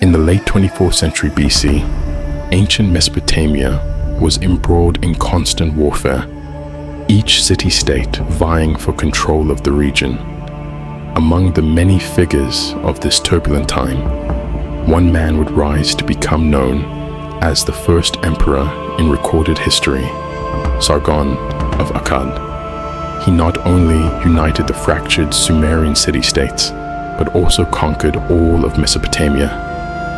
In the late 24th century BC, ancient Mesopotamia was embroiled in constant warfare, each city-state vying for control of the region. Among the many figures of this turbulent time, one man would rise to become known as the first emperor in recorded history, Sargon of Akkad. He not only united the fractured Sumerian city-states, but also conquered all of Mesopotamia,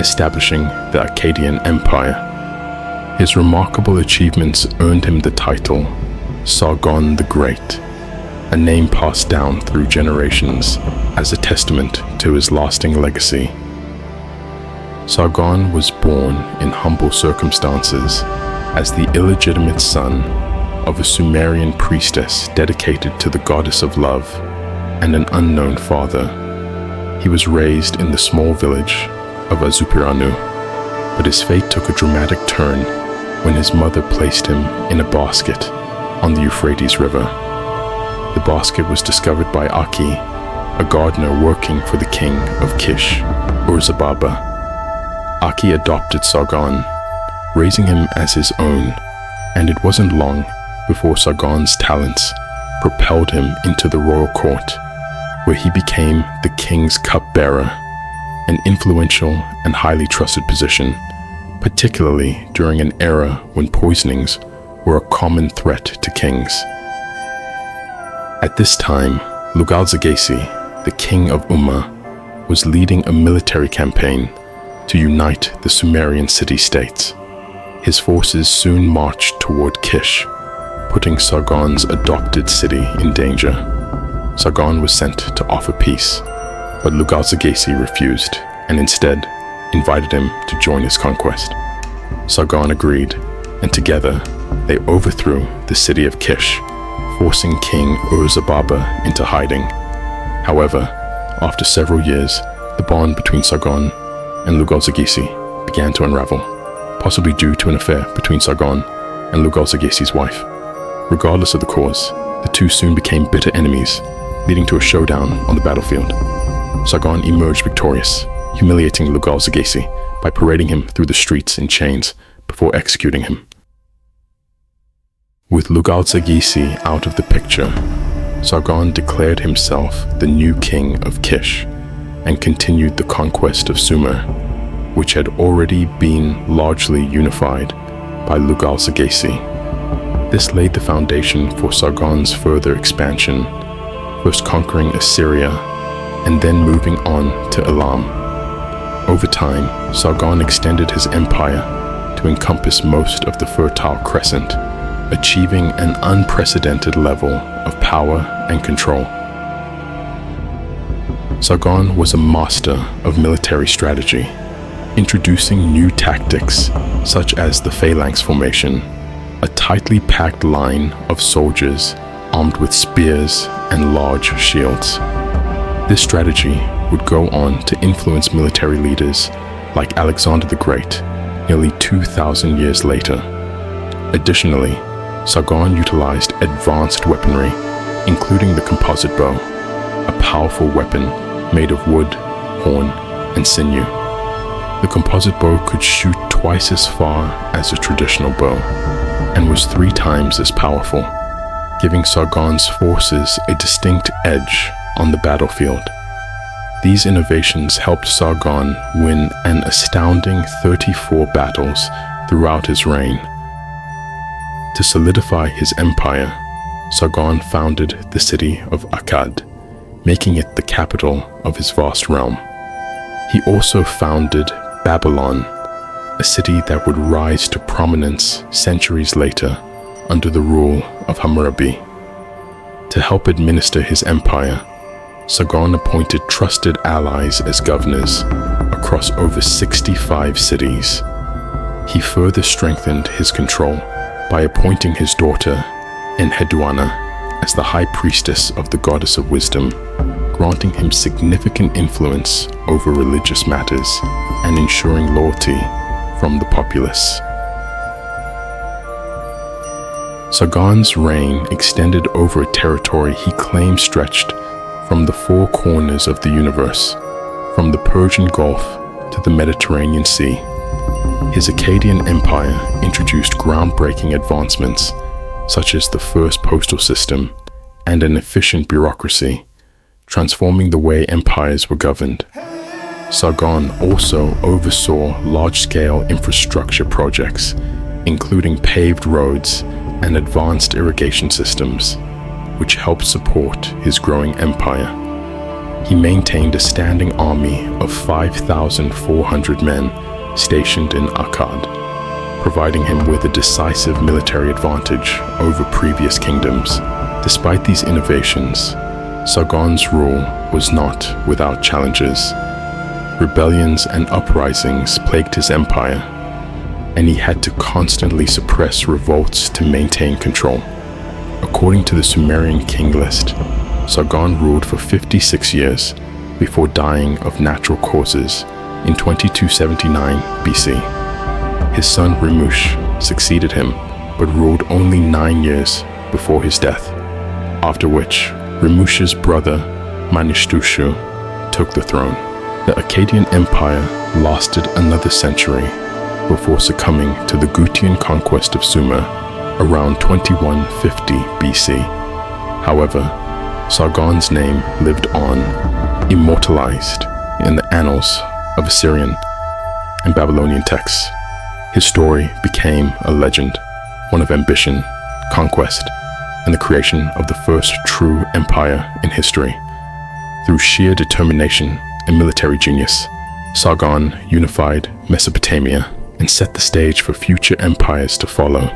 establishing the Akkadian Empire. His remarkable achievements earned him the title Sargon the Great, a name passed down through generations as a testament to his lasting legacy. Sargon was born in humble circumstances as the illegitimate son of a Sumerian priestess dedicated to the goddess of love and an unknown father. He was raised in the small village of Azupiranu, but his fate took a dramatic turn when his mother placed him in a basket on the Euphrates River. The basket was discovered by Aki, a gardener working for the king of Kish, Ur-Zababa. Aki adopted Sargon, raising him as his own, and it wasn't long before Sargon's talents propelled him into the royal court, where he became the king's cupbearer, an influential and highly trusted position, particularly during an era when poisonings were a common threat to kings. At this time, Lugal-Zaggisi, the king of Umma, was leading a military campaign to unite the Sumerian city-states. His forces soon marched toward Kish, putting Sargon's adopted city in danger. Sargon was sent to offer peace, but Lugal-Zaggisi refused and instead invited him to join his conquest. Sargon agreed, and together they overthrew the city of Kish, forcing King Ur-Zababa into hiding. However, after several years, the bond between Sargon and Lugal-Zaggisi began to unravel, possibly due to an affair between Sargon and Lugal-Zaggisi's wife. Regardless of the cause, the two soon became bitter enemies, leading to a showdown on the battlefield. Sargon emerged victorious, humiliating Lugal-Zaggisi by parading him through the streets in chains before executing him. With Lugal-Zaggisi out of the picture, Sargon declared himself the new king of Kish and continued the conquest of Sumer, which had already been largely unified by Lugal-Zaggisi. This laid the foundation for Sargon's further expansion, first conquering Assyria and then moving on to Elam. Over time, Sargon extended his empire to encompass most of the Fertile Crescent, achieving an unprecedented level of power and control. Sargon was a master of military strategy, introducing new tactics such as the phalanx formation, a tightly packed line of soldiers armed with spears and large shields. This strategy would go on to influence military leaders like Alexander the Great nearly 2,000 years later. Additionally, Sargon utilized advanced weaponry, including the composite bow, a powerful weapon made of wood, horn, and sinew. The composite bow could shoot twice as far as a traditional bow and was 3 times as powerful, giving Sargon's forces a distinct edge on the battlefield. These innovations helped Sargon win an astounding 34 battles throughout his reign. To solidify his empire, Sargon founded the city of Akkad, making it the capital of his vast realm. He also founded Babylon, a city that would rise to prominence centuries later under the rule of Hammurabi. To help administer his empire, Sargon appointed trusted allies as governors across over 65 cities. He further strengthened his control by appointing his daughter, Enheduanna, as the high priestess of the goddess of wisdom, granting him significant influence over religious matters and ensuring loyalty from the populace. Sargon's reign extended over a territory he claimed stretched from the 4 corners of the universe, from the Persian Gulf to the Mediterranean Sea. His Akkadian Empire introduced groundbreaking advancements such as the first postal system and an efficient bureaucracy, transforming the way empires were governed. Sargon also oversaw large-scale infrastructure projects, including paved roads and advanced irrigation systems, which helped support his growing empire. He maintained a standing army of 5,400 men stationed in Akkad, providing him with a decisive military advantage over previous kingdoms. Despite these innovations, Sargon's rule was not without challenges. Rebellions and uprisings plagued his empire, and he had to constantly suppress revolts to maintain control. According to the Sumerian king list, Sargon ruled for 56 years before dying of natural causes in 2279 BC. His son Rimush succeeded him, but ruled only 9 years before his death, after which Rimush's brother Manishtushu took the throne. The Akkadian Empire lasted another century before succumbing to the Gutian Conquest of Sumer around 2150 BC. However, Sargon's name lived on, immortalized in the annals of Assyrian and Babylonian texts. His story became a legend, one of ambition, conquest, and the creation of the first true empire in history. Through sheer determination and military genius, Sargon unified Mesopotamia and set the stage for future empires to follow.